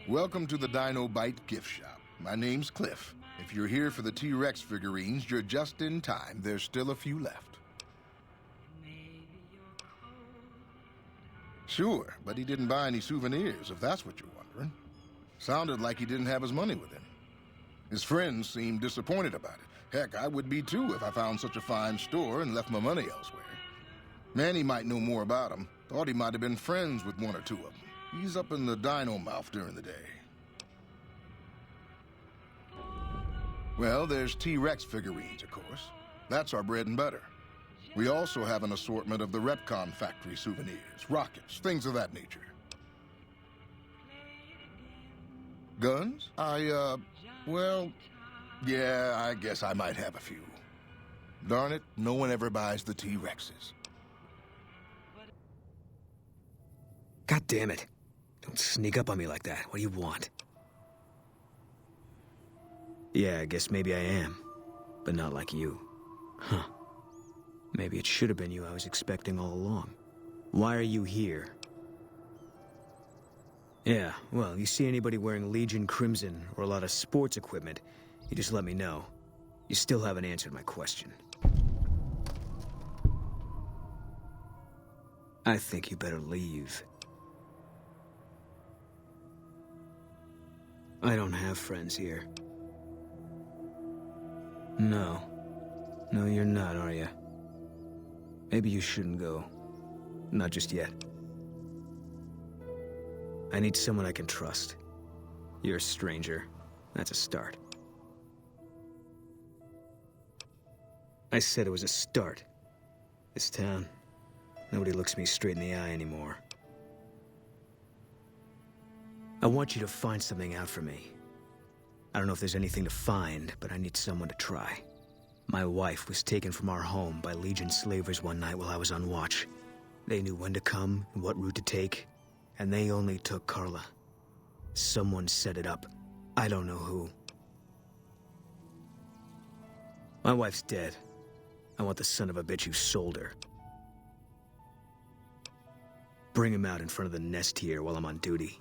Welcome to the Dino Bite gift shop. My name's Cliff. If you're here for the T-Rex figurines, you're just in time. There's still a few left. Sure, but he didn't buy any souvenirs, if that's what you're wondering. Sounded like he didn't have his money with him. His friends seemed disappointed about it. Heck, I would be too if I found such a fine store and left my money elsewhere. Manny might know more about him. Thought he might have been friends with one or two of them. He's up in the dino mouth during the day. Well, there's T-Rex figurines, of course. That's our bread and butter. We also have an assortment of the Repcon factory souvenirs, rockets, things of that nature. Guns? Well, yeah, I guess I might have a few. Darn it, no one ever buys the T-Rexes. God damn it. Don't sneak up on me like that. What do you want? Yeah, I guess maybe I am. But not like you. Huh. Maybe it should have been you I was expecting all along. Why are you here? Yeah, well, you see anybody wearing Legion Crimson or a lot of sports equipment, you just let me know. You still haven't answered my question. I think you better leave. I don't have friends here. No. No, you're not, are you? Maybe you shouldn't go. Not just yet. I need someone I can trust. You're a stranger. That's a start. I said it was a start. This town, nobody looks me straight in the eye anymore. I want you to find something out for me. I don't know if there's anything to find, but I need someone to try. My wife was taken from our home by Legion slavers one night while I was on watch. They knew when to come and what route to take, and they only took Carla. Someone set it up. I don't know who. My wife's dead. I want the son of a bitch who sold her. Bring him out in front of the nest here while I'm on duty.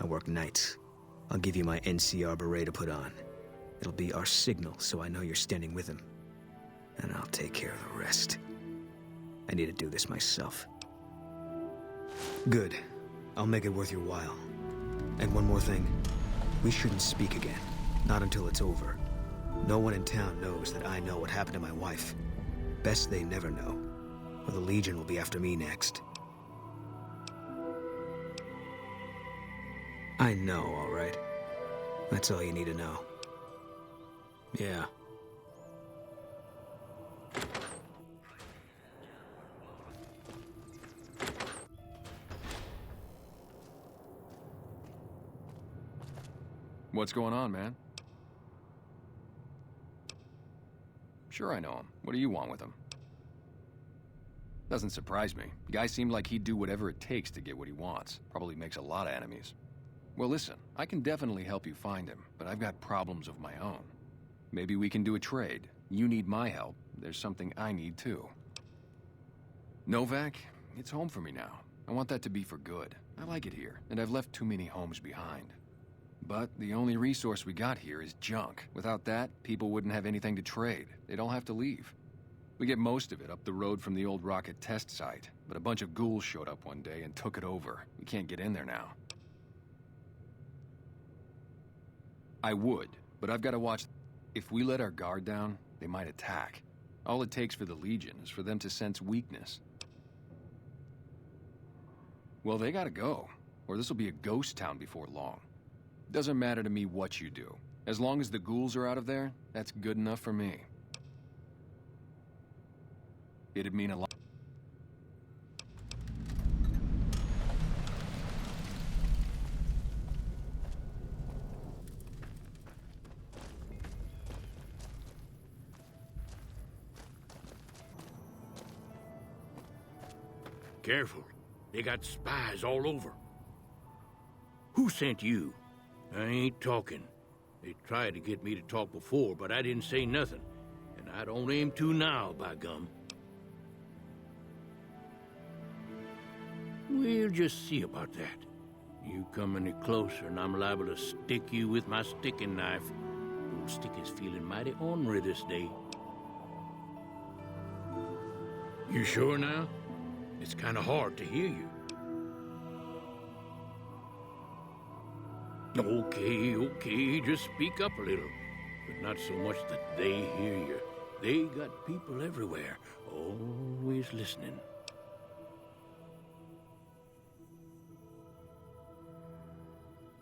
I work nights. I'll give you my NCR beret to put on. It'll be our signal so I know you're standing with him. And I'll take care of the rest. I need to do this myself. Good. I'll make it worth your while. And one more thing. We shouldn't speak again. Not until it's over. No one in town knows that I know what happened to my wife. Best they never know. Or the Legion will be after me next. I know, all right. That's all you need to know. Yeah. What's going on, man? Sure I know him. What do you want with him? Doesn't surprise me. The guy seemed like he'd do whatever it takes to get what he wants. Probably makes a lot of enemies. Well, listen, I can definitely help you find him, but I've got problems of my own. Maybe we can do a trade. You need my help. There's something I need too. Novac, it's home for me now. I want that to be for good. I like it here, and I've left too many homes behind. But the only resource we got here is junk. Without that, people wouldn't have anything to trade. They'd all have to leave. We get most of it up the road from the old rocket test site, but a bunch of ghouls showed up one day and took it over. We can't get in there now. I would, but I've got to watch. If we let our guard down, they might attack. All it takes for the Legion is for them to sense weakness. Well, they gotta go, or this will be a ghost town before long. Doesn't matter to me what you do. As long as the ghouls are out of there, that's good enough for me. It'd mean a lot. Careful. They got spies all over. Who sent you? I ain't talking. They tried to get me to talk before, but I didn't say nothing. And I don't aim to now, by gum. We'll just see about that. You come any closer and I'm liable to stick you with my sticking knife. Old Sticky's feeling mighty ornery this day. You sure now? It's kind of hard to hear you. Okay, just speak up a little. But not so much that they hear you. They got people everywhere, always listening.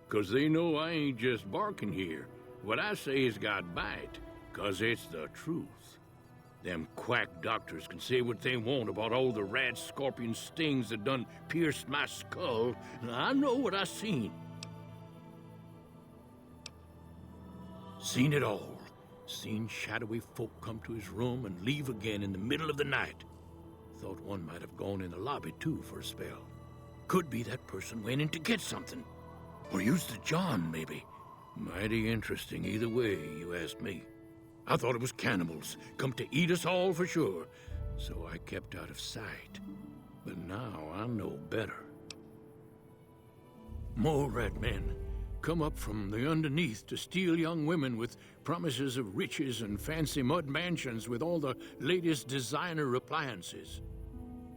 Cause they know I ain't just barking here. What I say has got bite, cause it's the truth. Them quack doctors can say what they want about all the rat scorpion stings that done pierced my skull. I know what I seen. Seen it all. Seen shadowy folk come to his room and leave again in the middle of the night. Thought one might have gone in the lobby too for a spell. Could be that person went in to get something. Or used the John, maybe. Mighty interesting either way, you ask me. I thought it was cannibals, come to eat us all for sure. So I kept out of sight. But now I know better. More rat men come up from the underneath to steal young women with promises of riches and fancy mud mansions with all the latest designer appliances.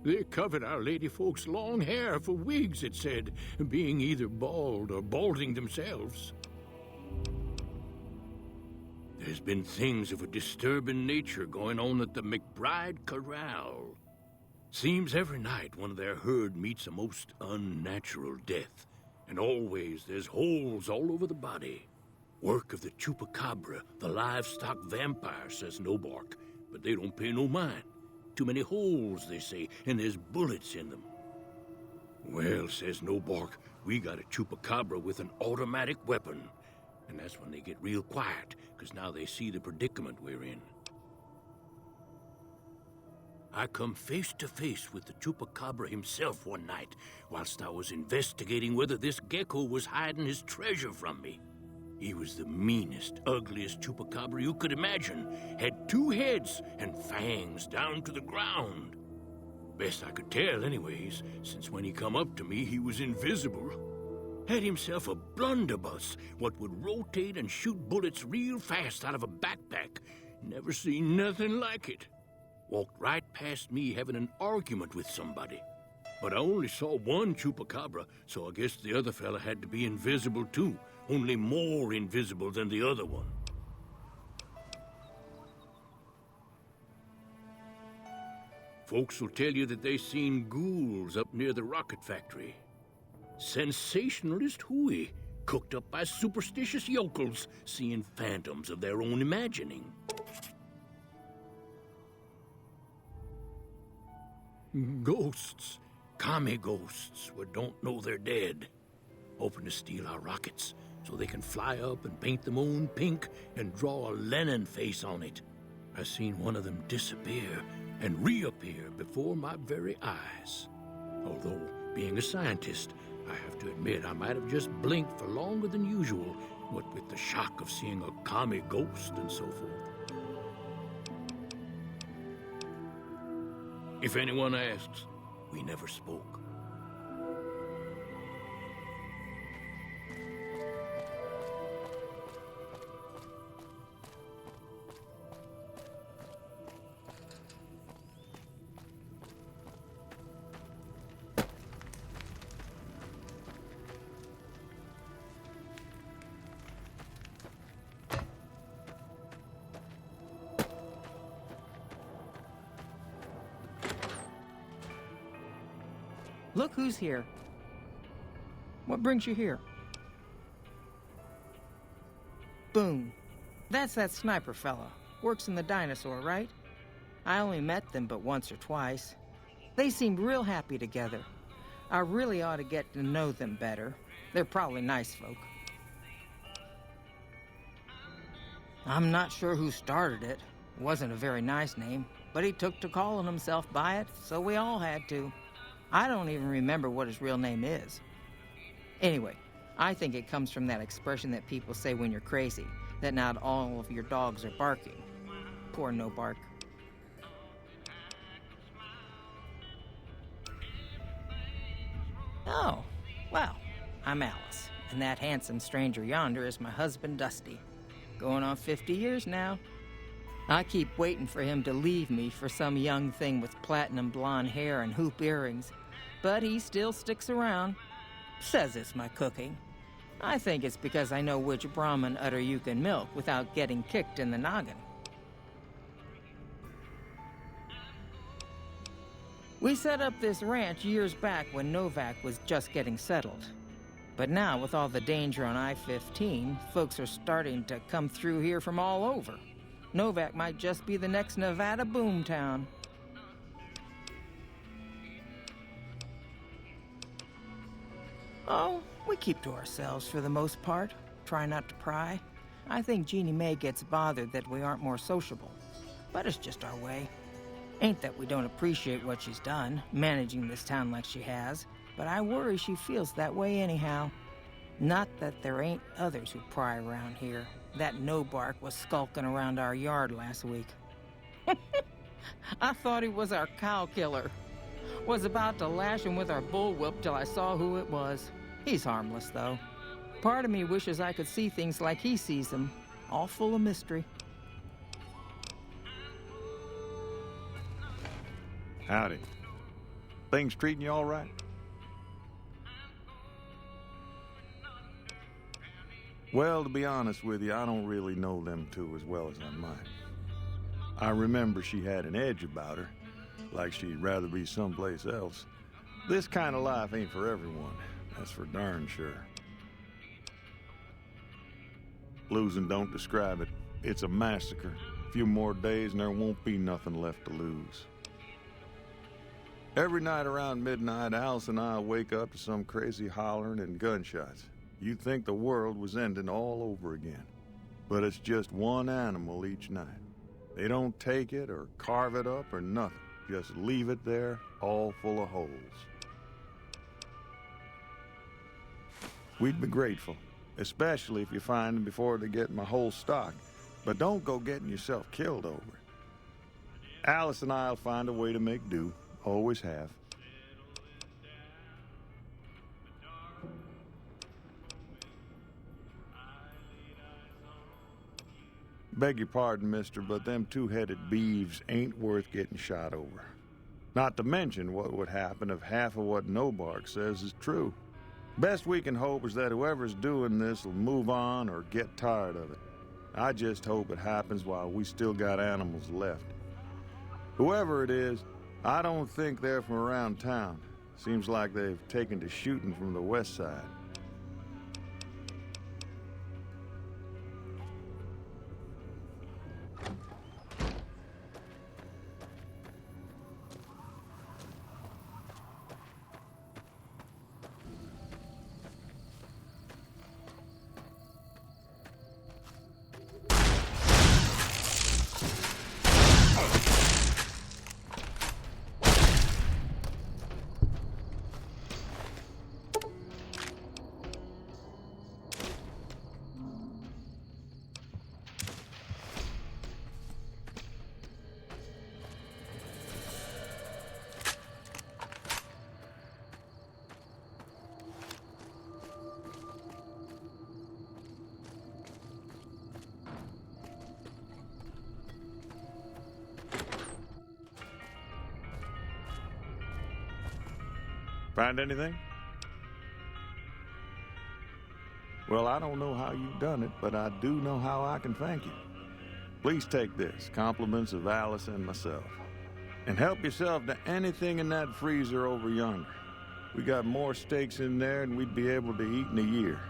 They covered our lady folks' long hair for wigs, it said, being either bald or balding themselves. There's been things of a disturbing nature going on at the McBride Corral. Seems every night one of their herd meets a most unnatural death, and always there's holes all over the body. Work of the chupacabra, the livestock vampire, says Novac, but they don't pay no mind. Too many holes, they say, and there's bullets in them. Well, says Novac, we got a chupacabra with an automatic weapon. And that's when they get real quiet, because now they see the predicament we're in. I come face to face with the chupacabra himself one night, whilst I was investigating whether this gecko was hiding his treasure from me. He was the meanest, ugliest chupacabra you could imagine. Had 2 heads and fangs down to the ground. Best I could tell anyways, since when he come up to me, he was invisible. Had himself a blunderbuss, what would rotate and shoot bullets real fast out of a backpack. Never seen nothing like it. Walked right past me having an argument with somebody. But I only saw one chupacabra, so I guess the other fella had to be invisible too, only more invisible than the other one. Folks will tell you that they seen ghouls up near the rocket factory. Sensationalist hooey, cooked up by superstitious yokels, seeing phantoms of their own imagining. Ghosts, commie ghosts, what don't know they're dead, hoping to steal our rockets so they can fly up and paint them own pink and draw a Lenin face on it. I seen one of them disappear and reappear before my very eyes. Although, being a scientist, I have to admit I might have just blinked for longer than usual, what with the shock of seeing a commie ghost and so forth. If anyone asks, we never spoke. Look who's here. What brings you here? Boom. That's that sniper fella. Works in the dinosaur, right? I only met them but once or twice. They seemed real happy together. I really ought to get to know them better. They're probably nice folk. I'm not sure who started it. It wasn't a very nice name, but he took to calling himself by it, so we all had to. I don't even remember what his real name is. Anyway, I think it comes from that expression that people say when you're crazy, that not all of your dogs are barking. Poor No Bark. Oh, well, I'm Alice, and that handsome stranger yonder is my husband, Dusty. Going on 50 years now. I keep waiting for him to leave me for some young thing with platinum blonde hair and hoop earrings, but he still sticks around. Says it's my cooking. I think it's because I know which Brahmin udder you can milk without getting kicked in the noggin. We set up this ranch years back when Novac was just getting settled. But now, with all the danger on I-15, folks are starting to come through here from all over. Novac might just be the next Nevada boomtown. Oh, we keep to ourselves for the most part. Try not to pry. I think Jeannie Mae gets bothered that we aren't more sociable. But it's just our way. Ain't that we don't appreciate what she's done, managing this town like she has, but I worry she feels that way anyhow. Not that there ain't others who pry around here. That Nobark was skulking around our yard last week. I thought he was our cow killer. Was about to lash him with our bullwhip till I saw who it was. He's harmless, though. Part of me wishes I could see things like he sees them, all full of mystery. Howdy. Things treating you all right? Well, to be honest with you, I don't really know them two as well as I might. I remember she had an edge about her, like she'd rather be someplace else. This kind of life ain't for everyone, that's for darn sure. Losing don't describe it. It's a massacre. A few more days and there won't be nothing left to lose. Every night around midnight, Alice and I wake up to some crazy hollering and gunshots. You'd think the world was ending all over again. But it's just one animal each night. They don't take it or carve it up or nothing. Just leave it there, all full of holes. We'd be grateful, especially if you find them before they get my whole stock. But don't go getting yourself killed over it. Alice and I'll find a way to make do. Always have. Beg your pardon, mister, but them two-headed beeves ain't worth getting shot over. Not to mention what would happen if half of what Nobark says is true. Best we can hope is that whoever's doing this will move on or get tired of it. I just hope it happens while we still got animals left. Whoever it is, I don't think they're from around town. Seems like they've taken to shooting from the west side. Find anything? Well, I don't know how you've done it, but I do know how I can thank you. Please take this, compliments of Alice and myself. And help yourself to anything in that freezer over yonder. We got more steaks in there than we'd be able to eat in a year.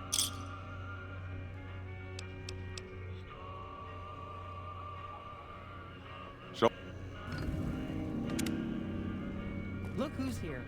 So, Look who's here.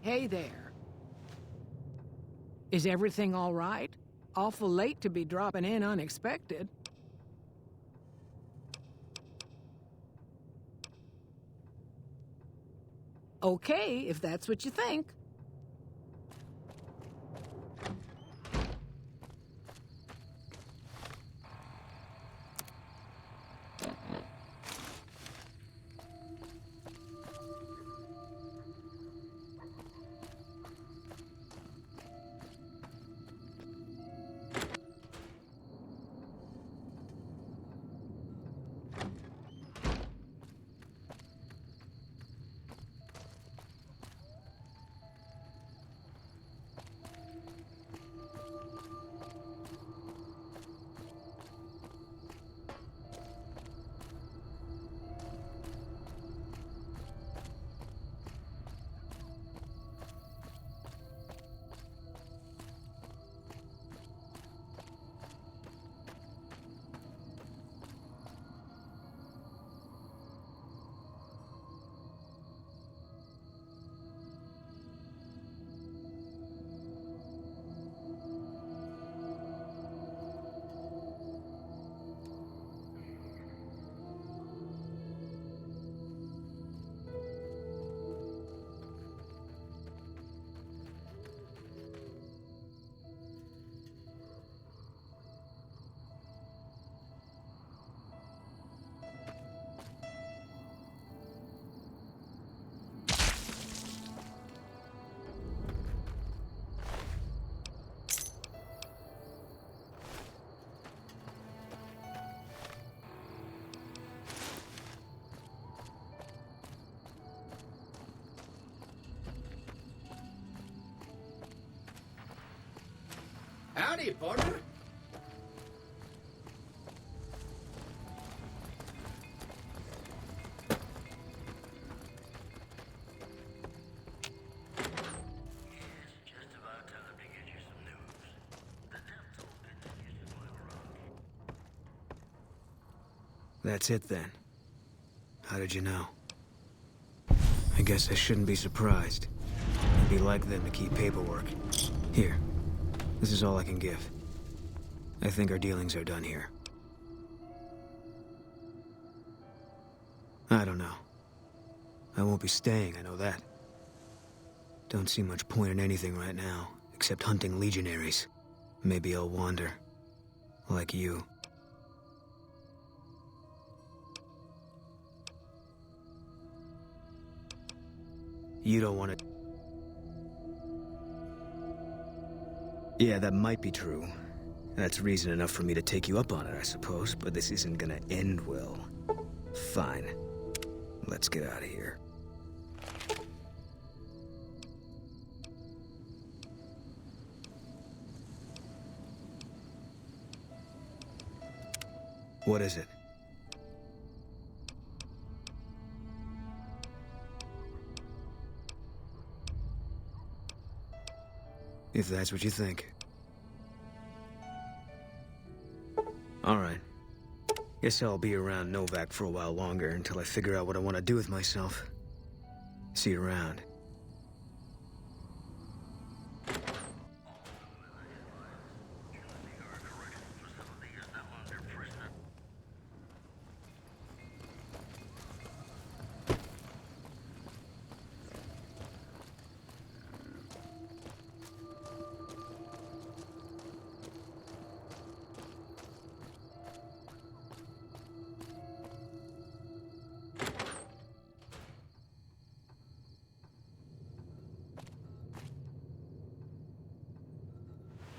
Hey there. Is everything all right? Awful late to be dropping in unexpected. Okay, if that's what you think. Howdy, partner. That's it then. How did you know? I guess I shouldn't be surprised. It'd be like them to keep paperwork. Here. This is all I can give. I think our dealings are done here. I don't know. I won't be staying, I know that. Don't see much point in anything right now, except hunting legionaries. Maybe I'll wander. Like you. You don't want to... Yeah, that might be true. That's reason enough for me to take you up on it, I suppose, but this isn't gonna end well. Fine. Let's get out of here. What is it? If that's what you think. All right. Guess I'll be around Novac for a while longer until I figure out what I want to do with myself. See you around.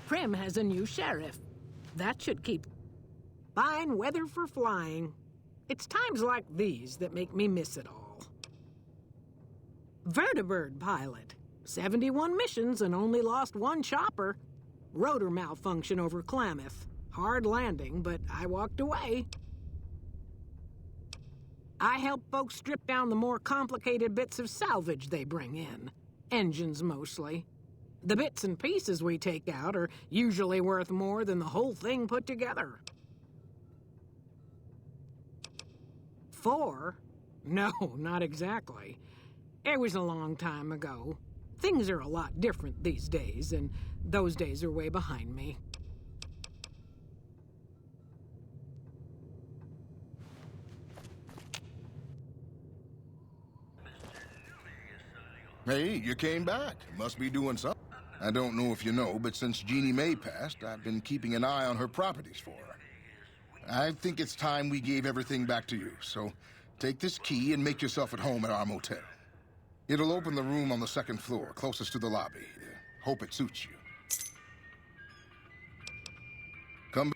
Prim has a new sheriff. That should keep... Fine weather for flying. It's times like these that make me miss it all. Vertibird pilot. 71 missions and only lost one chopper. Rotor malfunction over Klamath. Hard landing, but I walked away. I help folks strip down the more complicated bits of salvage they bring in. Engines mostly. The bits and pieces we take out are usually worth more than the whole thing put together. 4? No, not exactly. It was a long time ago. Things are a lot different these days, and those days are way behind me. Hey, you came back. Must be doing something. I don't know if you know, but since Jeannie Mae passed, I've been keeping an eye on her properties for her. I think it's time we gave everything back to you, so take this key and make yourself at home at our motel. It'll open the room on the second floor, closest to the lobby. Hope it suits you. Come.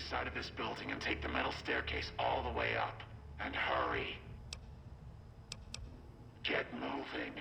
side of this building and take the metal staircase all the way up. And hurry. Get moving.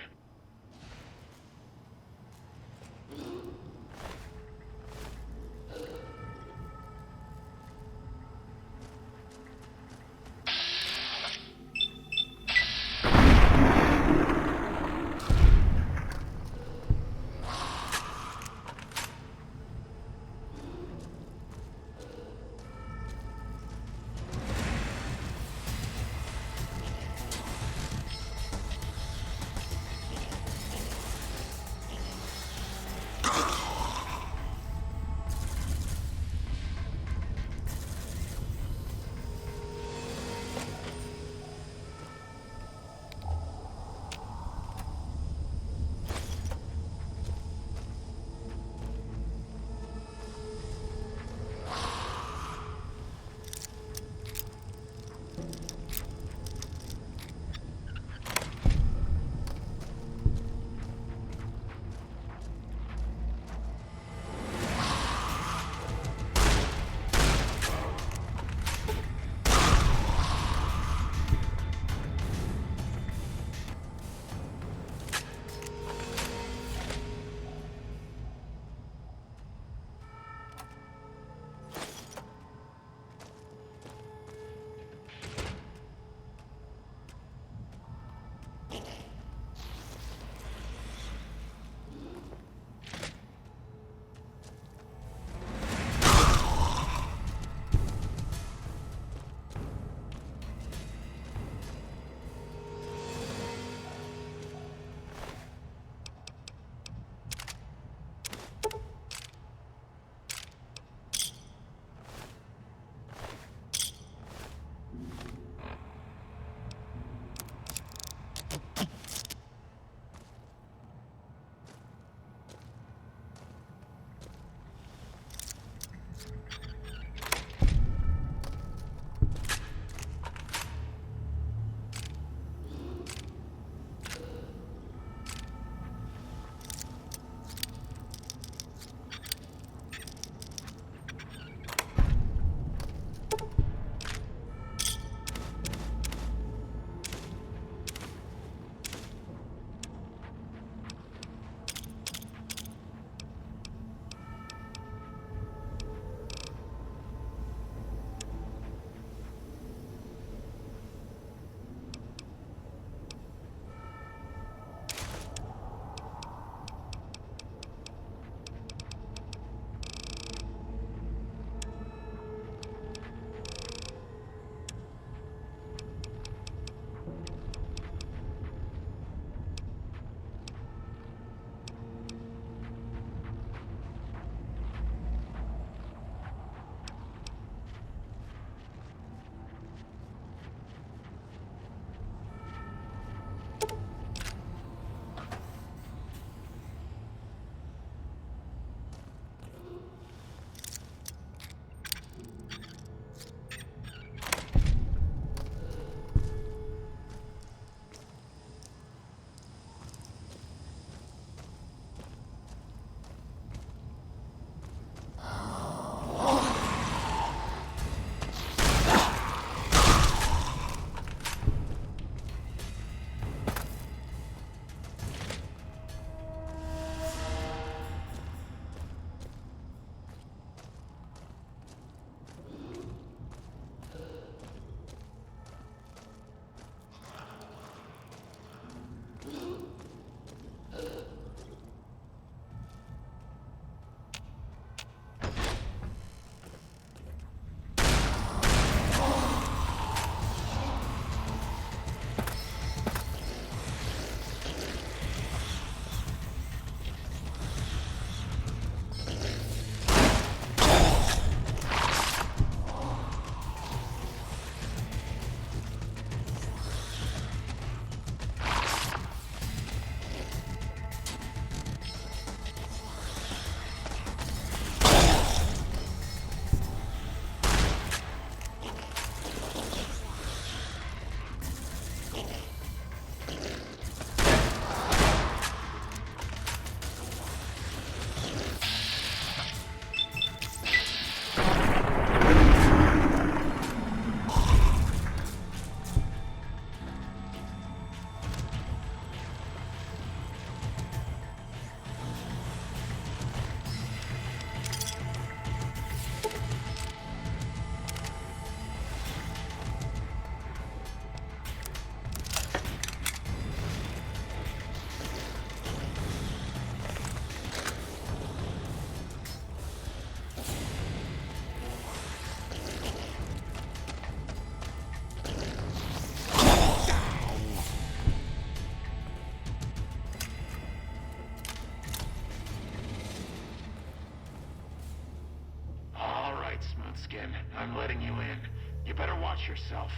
I'm letting you in. You better watch yourself.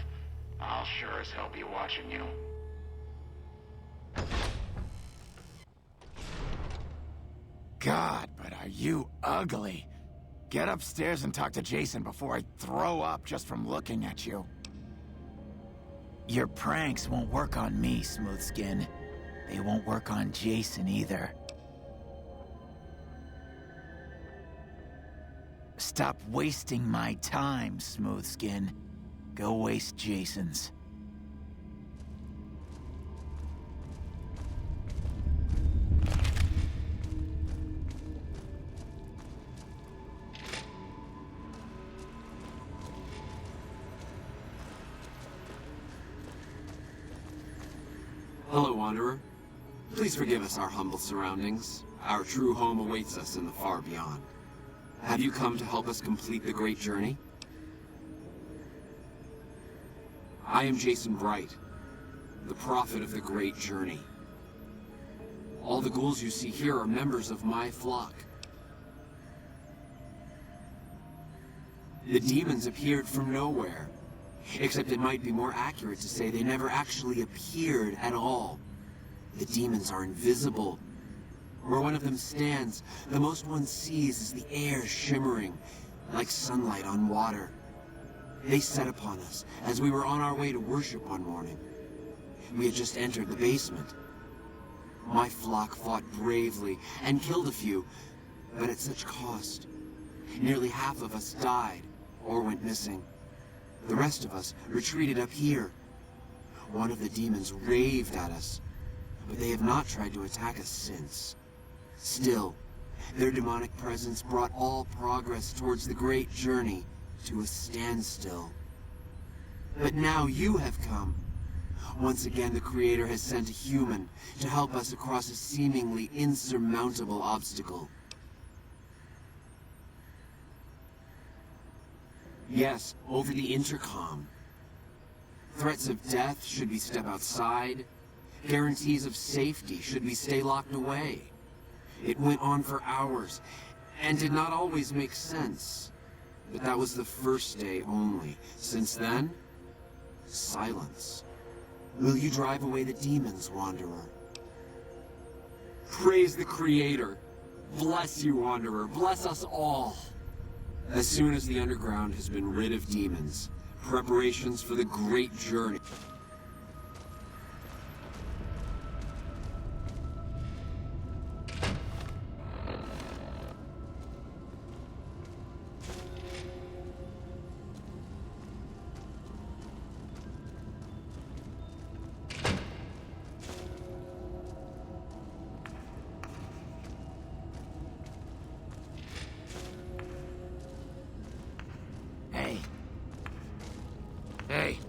I'll sure as hell be watching you. God, but are you ugly. Get upstairs and talk to Jason before I throw up just from looking at you. Your pranks won't work on me, Smoothskin. They won't work on Jason either. Stop wasting my time, Smoothskin. Go waste Jason's. Hello, Wanderer. Please forgive us our humble surroundings. Our true home awaits us in the far beyond. Have you come to help us complete the great journey? I am Jason Bright, the prophet of the great journey. All the ghouls you see here are members of my flock. The demons appeared from nowhere. Except it might be more accurate to say they never actually appeared at all. The demons are invisible. Where one of them stands, the most one sees is the air shimmering, like sunlight on water. They set upon us as we were on our way to worship one morning. We had just entered the basement. My flock fought bravely and killed a few, but at such cost. Nearly half of us died or went missing. The rest of us retreated up here. One of the demons raved at us, but they have not tried to attack us since. Still, their demonic presence brought all progress towards the great journey to a standstill. But now you have come. Once again, the Creator has sent a human to help us across a seemingly insurmountable obstacle. Yes, over the intercom. Threats of death should we step outside. Guarantees of safety should we stay locked away. It went on for hours, and did not always make sense. But that was the first day only. Since then, silence. Will you drive away the demons, Wanderer? Praise the Creator. Bless you, Wanderer. Bless us all. As soon as the underground has been rid of demons, preparations for the great journey. Hey.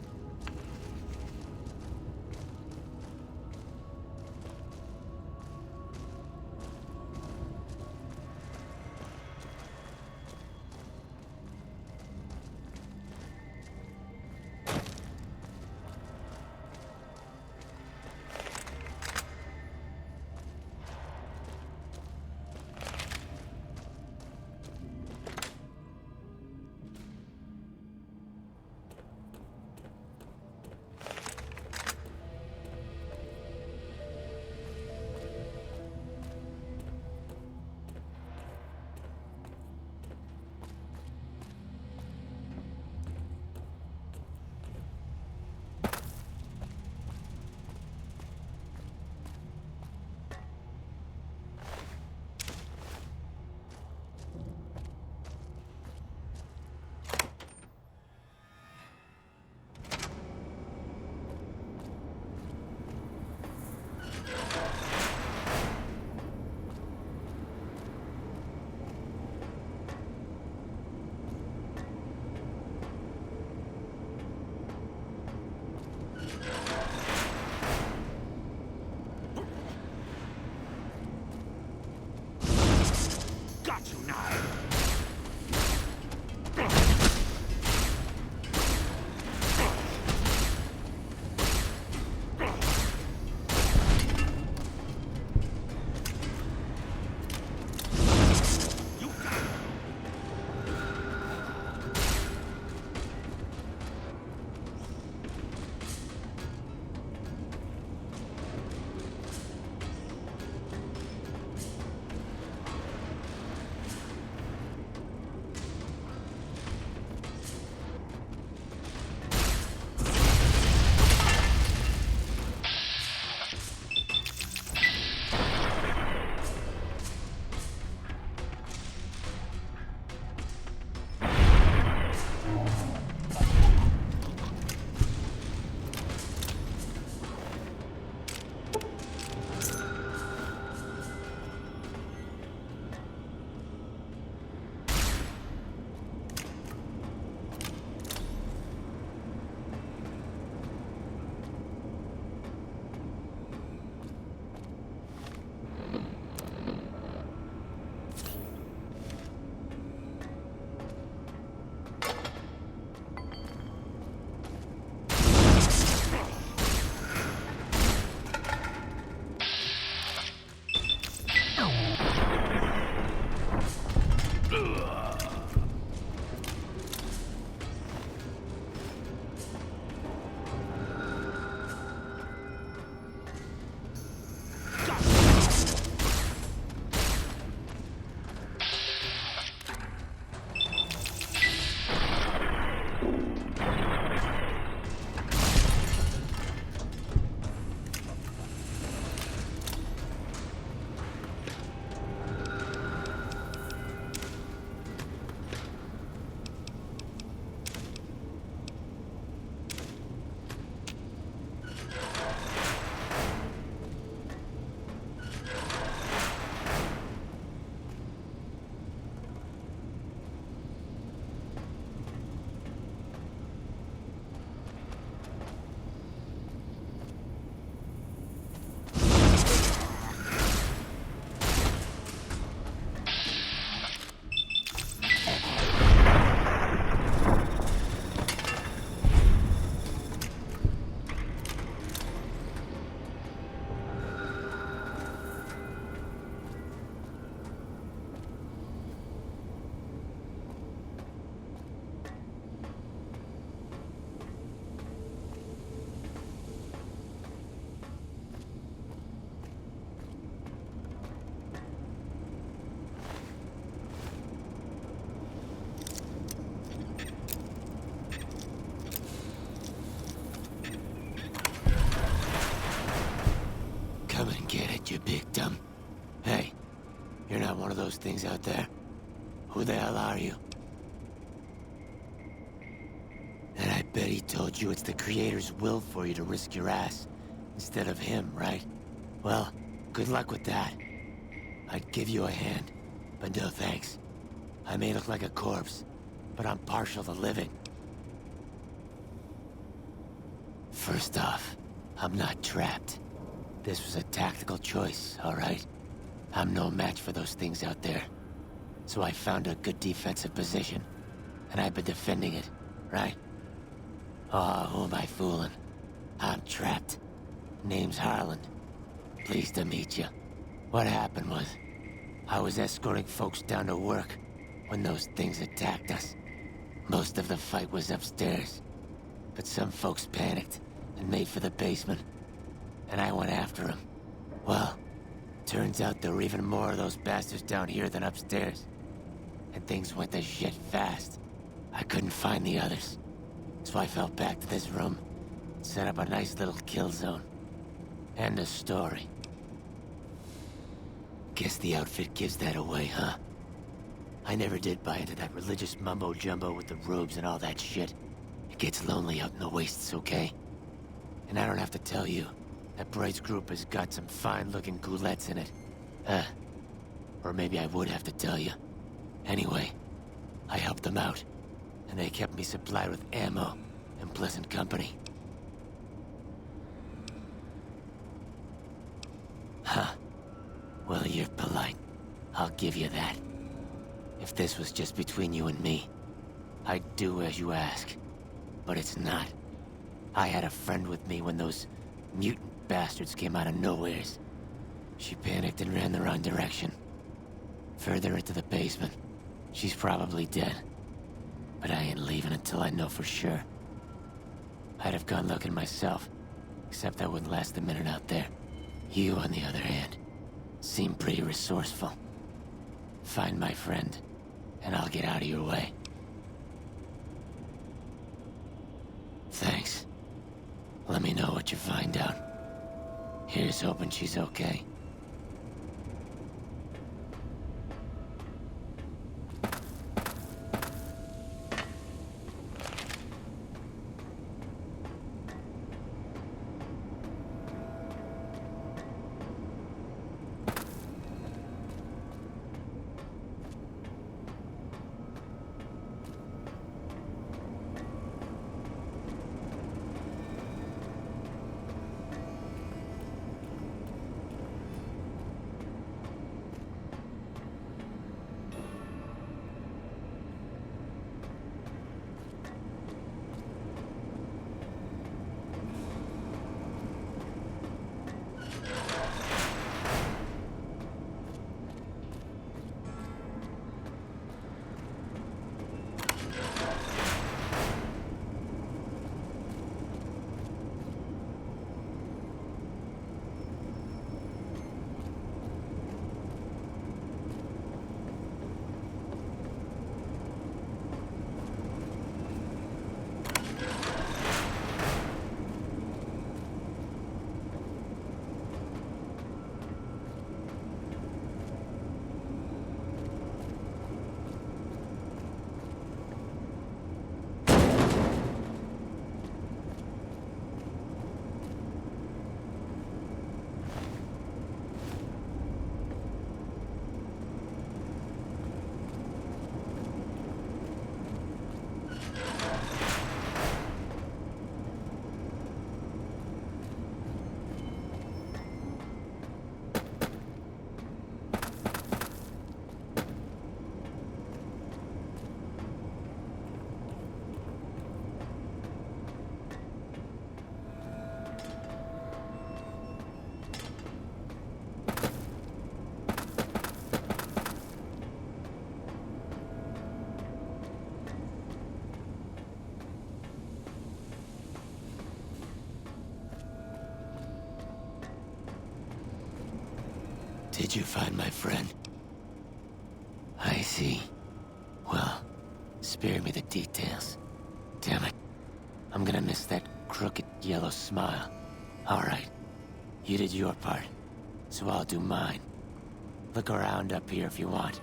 Come and get it, you big dumb. Hey, you're not one of those things out there. Who the hell are you? And I bet he told you it's the Creator's will for you to risk your ass, instead of him, right? Well, good luck with that. I'd give you a hand, but no thanks. I may look like a corpse, but I'm partial to living. First off, I'm not trapped. This was a tactical choice, all right? I'm no match for those things out there. So I found a good defensive position, and I've been defending it, right? Oh, who am I fooling? I'm trapped. Name's Harlan. Pleased to meet you. What happened was, I was escorting folks down to work when those things attacked us. Most of the fight was upstairs, but some folks panicked and made for the basement, and I went after them. Well, turns out there were even more of those bastards down here than upstairs, and things went to shit fast. I couldn't find the others, so I fell back to this room and set up a nice little kill zone. End of story. Guess the outfit gives that away, huh? I never did buy into that religious mumbo-jumbo with the robes and all that shit. It gets lonely out in the wastes, okay? And I don't have to tell you, that Bright's group has got some fine-looking goulettes in it. Or maybe I would have to tell you. Anyway, I helped them out, and they kept me supplied with ammo and pleasant company. Huh. Well, you're polite. I'll give you that. If this was just between you and me, I'd do as you ask. But it's not. I had a friend with me when those mutant bastards came out of nowheres. She panicked and ran the wrong direction. Further into the basement. She's probably dead. But I ain't leaving until I know for sure. I'd have gone looking myself, except I wouldn't last a minute out there. You, on the other hand, seem pretty resourceful. Find my friend, and I'll get out of your way. Thanks. Let me know what you find out. Here's hoping she's okay. Did you find my friend? I see. Well, spare me the details. Damn it. I'm gonna miss that crooked yellow smile. All right. You did your part. so I'll do mine. Look around up here if you want.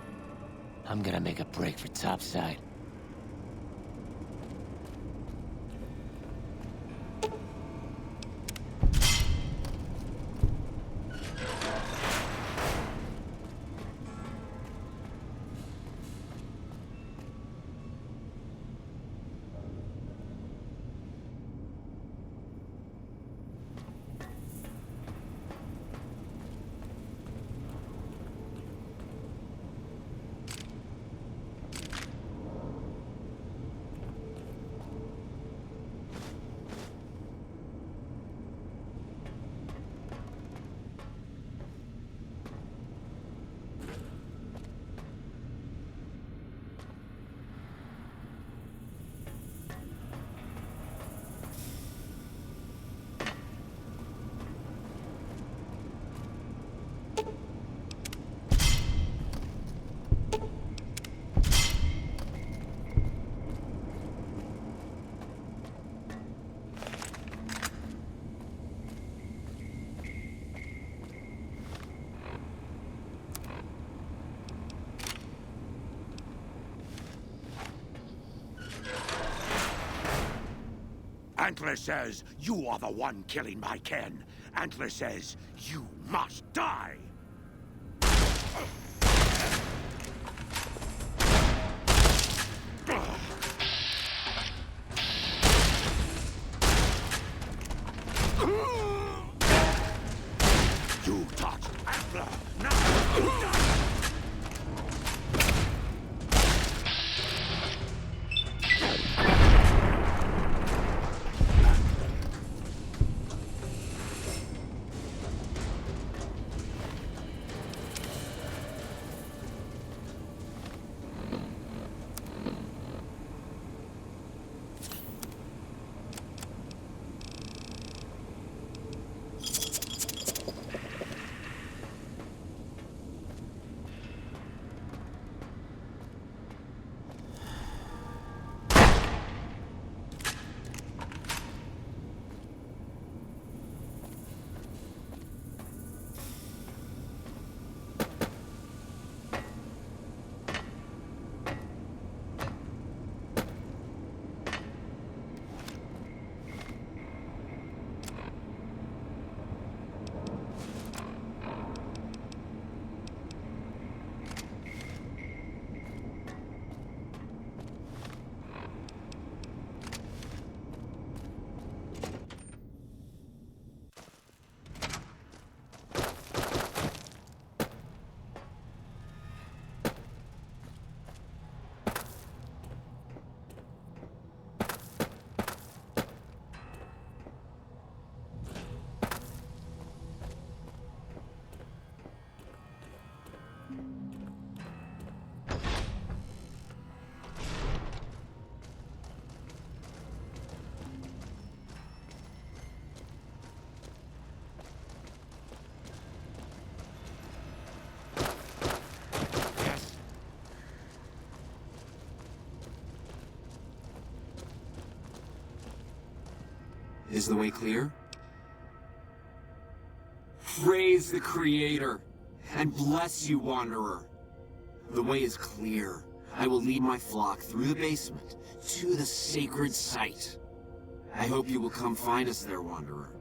I'm gonna make a break for topside. Antler says you are the one killing my kin. Antler says you must die. You taught Antler, now you die. Is the way clear? Praise the Creator, and bless you, Wanderer. The way is clear. I will lead my flock through the basement to the sacred site. I hope you will come find us there, Wanderer.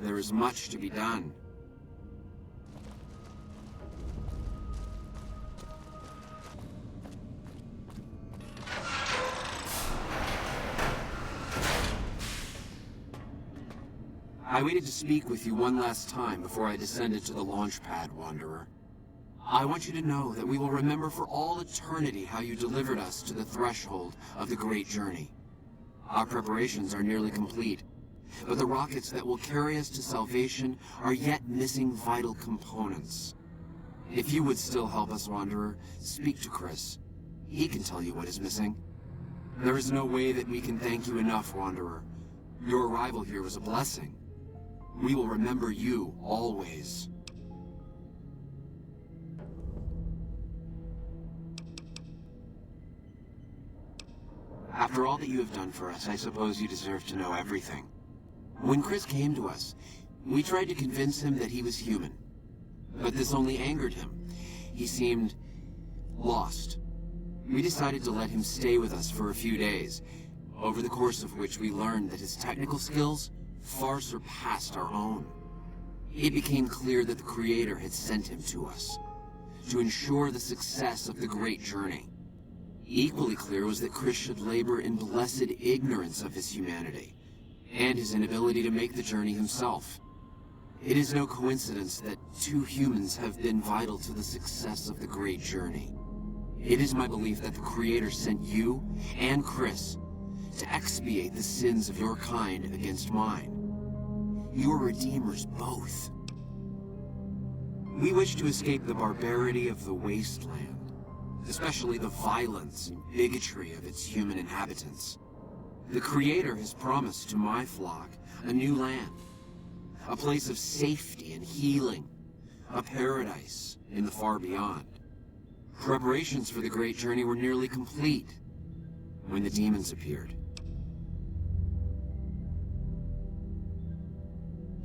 There is much to be done. I waited to speak with you one last time before I descended to the launch pad, Wanderer. I want you to know that we will remember for all eternity how you delivered us to the threshold of the great journey. Our preparations are nearly complete, but the rockets that will carry us to salvation are yet missing vital components. If you would still help us, Wanderer, speak to Chris. He can tell you what is missing. There is no way that we can thank you enough, Wanderer. Your arrival here was a blessing. We will remember you always. After all that you have done for us, I suppose you deserve to know everything. When Chris came to us, we tried to convince him that he was human, But this only angered him. He seemed lost. We decided to let him stay with us for a few days, over the course of which we learned that his technical skills far surpassed our own. It became clear that the Creator had sent him to us, to ensure the success of the great journey. Equally clear was that Chris should labor in blessed ignorance of his humanity, and his inability to make the journey himself. It is no coincidence that two humans have been vital to the success of the great journey. It is my belief that the Creator sent you and Chris to expiate the sins of your kind against mine. You are redeemers both. We wish to escape the barbarity of the wasteland, especially the violence and bigotry of its human inhabitants. The Creator has promised to my flock a new land, a place of safety and healing, a paradise in the far beyond. Preparations for the great journey were nearly complete when the demons appeared.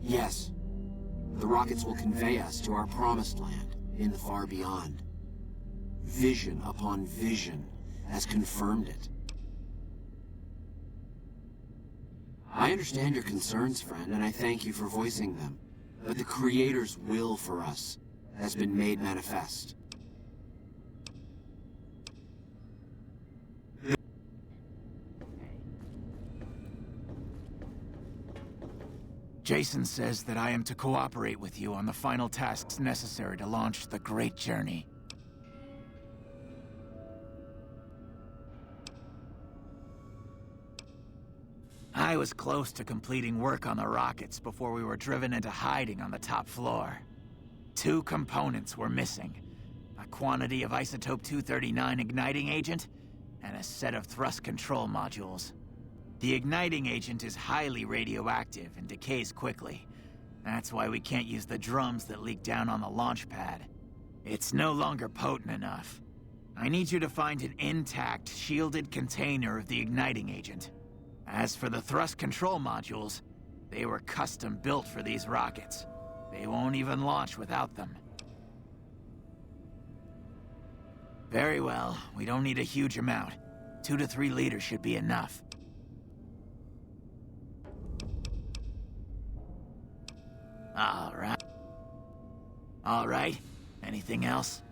Yes, the rockets will convey us to our promised land in the far beyond. Vision upon vision has confirmed it. I understand your concerns, friend, and I thank you for voicing them. But the Creator's will for us has been made manifest. Jason says that I am to cooperate with you on the final tasks necessary to launch the Great Journey. I was close to completing work on the rockets before we were driven into hiding on the top floor. 2 components were missing: a quantity of isotope 239 igniting agent and a set of thrust control modules. The igniting agent is highly radioactive and decays quickly. That's why we can't use the drums that leak down on the launch pad. It's no longer potent enough. I need you to find an intact, shielded container of the igniting agent. As for the thrust control modules, they were custom built for these rockets. They won't even launch without them. Very well, we don't need a huge amount. 2 to 3 liters should be enough. All right. Anything else?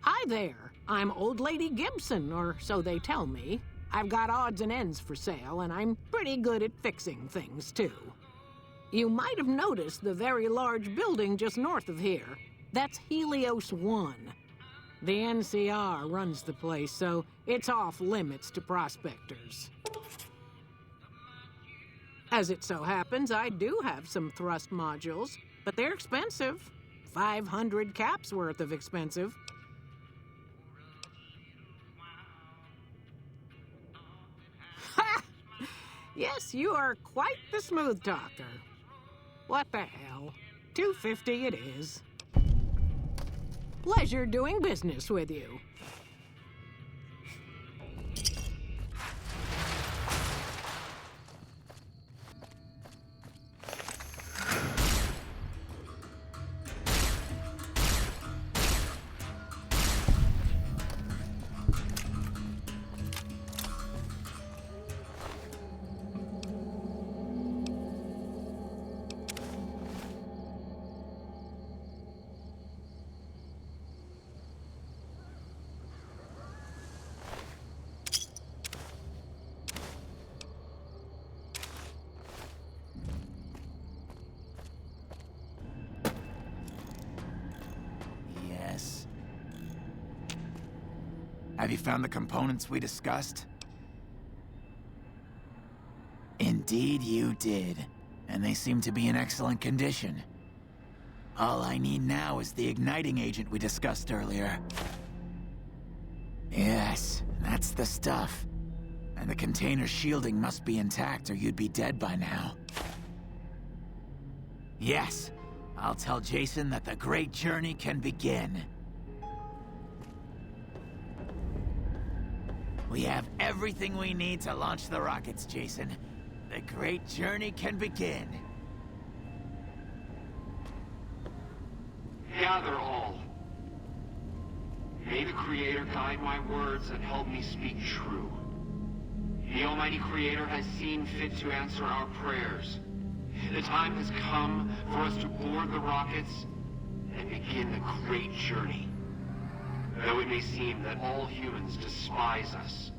Hi there. I'm Old Lady Gibson, or so they tell me. I've got odds and ends for sale, and I'm pretty good at fixing things, too. You might have noticed the very large building just north of here. That's Helios 1. The NCR runs the place, so it's off limits to prospectors. As it so happens, I do have some thrust modules, but they're expensive. 500 caps worth of expensive. Ha! Yes, you are quite the smooth talker. What the hell? $250 it is. Pleasure doing business with you. Have you found the components we discussed? Indeed you did, and they seem to be in excellent condition. All I need now is the igniting agent we discussed earlier. Yes, that's the stuff. And the container's shielding must be intact or you'd be dead by now. Yes, I'll tell Jason that the great journey can begin. We have everything we need to launch the rockets, Jason. The great journey can begin. Gather all. May the Creator guide my words and help me speak true. The Almighty Creator has seen fit to answer our prayers. The time has come for us to board the rockets and begin the great journey. Though it may seem that all humans despise us,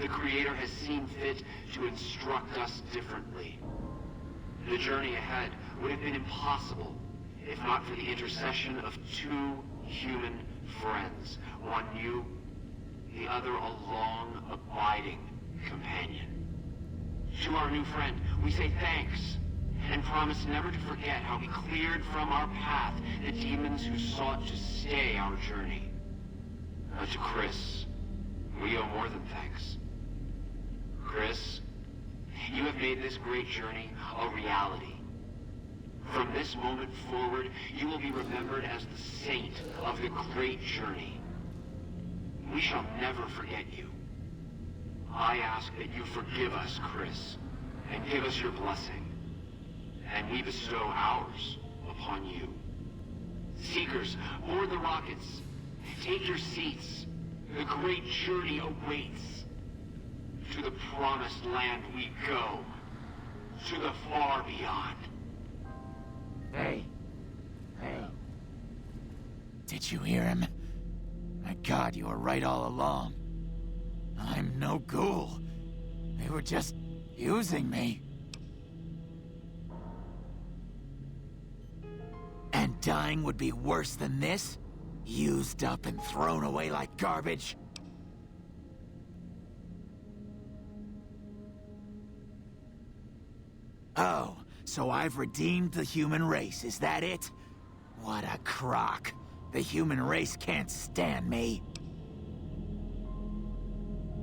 the Creator has seen fit to instruct us differently. The journey ahead would have been impossible if not for the intercession of two human friends. One new, the other a long, abiding companion. To our new friend, we say thanks, and promise never to forget how he cleared from our path the demons who sought to stay our journey. To Chris, we owe more than thanks. Chris, you have made this great journey a reality. From this moment forward, you will be remembered as the saint of the great journey. We shall never forget you. I ask that you forgive us, Chris, and give us your blessing. And we bestow ours upon you. Seekers, board the rockets. Take your seats. The great journey awaits. To the promised land we go. To the far beyond. Hey. Did you hear him? My God, you were right all along. I'm no ghoul. They were just using me. And dying would be worse than this? Used up and thrown away like garbage? Oh, so I've redeemed the human race, is that it? What a crock. The human race can't stand me.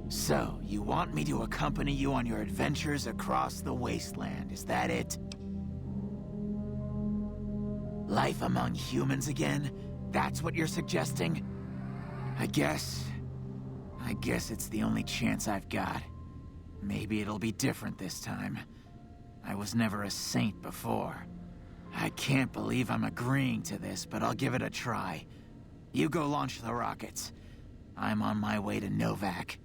So, you want me to accompany you on your adventures across the wasteland, is that it? Life among humans again? That's what you're suggesting? I guess it's the only chance I've got. Maybe it'll be different this time. I was never a saint before. I can't believe I'm agreeing to this, but I'll give it a try. You go launch the rockets. I'm on my way to Novac.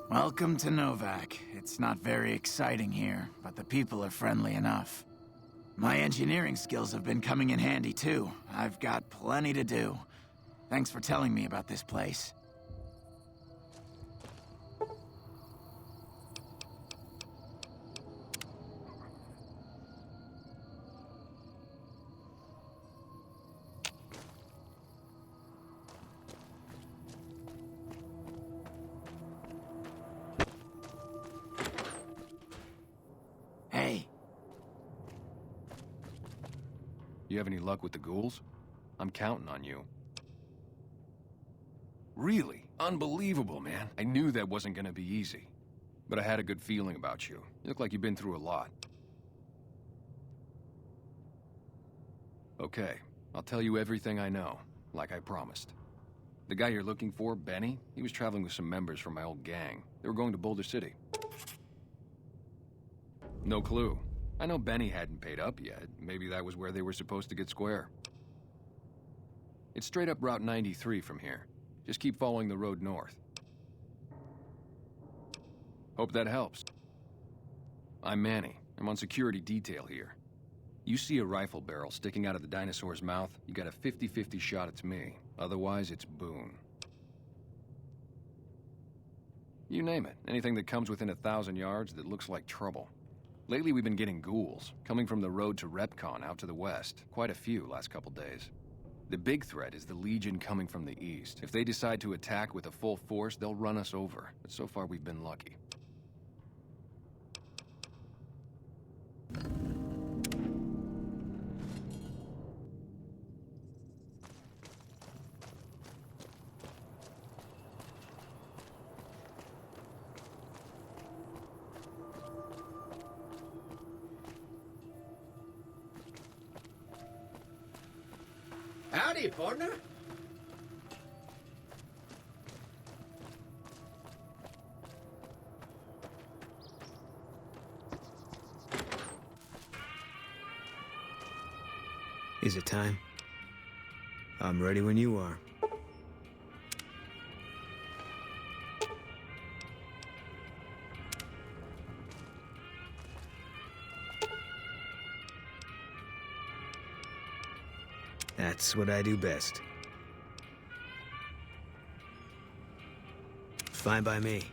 Welcome to Novac. It's not very exciting here, but the people are friendly enough. My engineering skills have been coming in handy too. I've got plenty to do. Thanks for telling me about this place. Hey. You have any luck with the ghouls? I'm counting on you. Really? Unbelievable, man. I knew that wasn't gonna be easy. But I had a good feeling about you. You look like you've been through a lot. Okay, I'll tell you everything I know, like I promised. The guy you're looking for, Benny, he was traveling with some members from my old gang. They were going to Boulder City. No clue. I know Benny hadn't paid up yet. Maybe that was where they were supposed to get square. It's straight up Route 93 from here. Just keep following the road north. Hope that helps. I'm Manny. I'm on security detail here. You see a rifle barrel sticking out of the dinosaur's mouth, you got a 50-50 shot it's me. Otherwise, it's Boone. You name it. Anything that comes within 1,000 yards that looks like trouble. Lately, we've been getting ghouls, coming from the road to Repcon out to the west. Quite a few last couple days. The big threat is the Legion coming from the east. If they decide to attack with a full force, they'll run us over. But so far, we've been lucky. Howdy, partner. Is it time? I'm ready when you are. That's what I do best. Fine by me.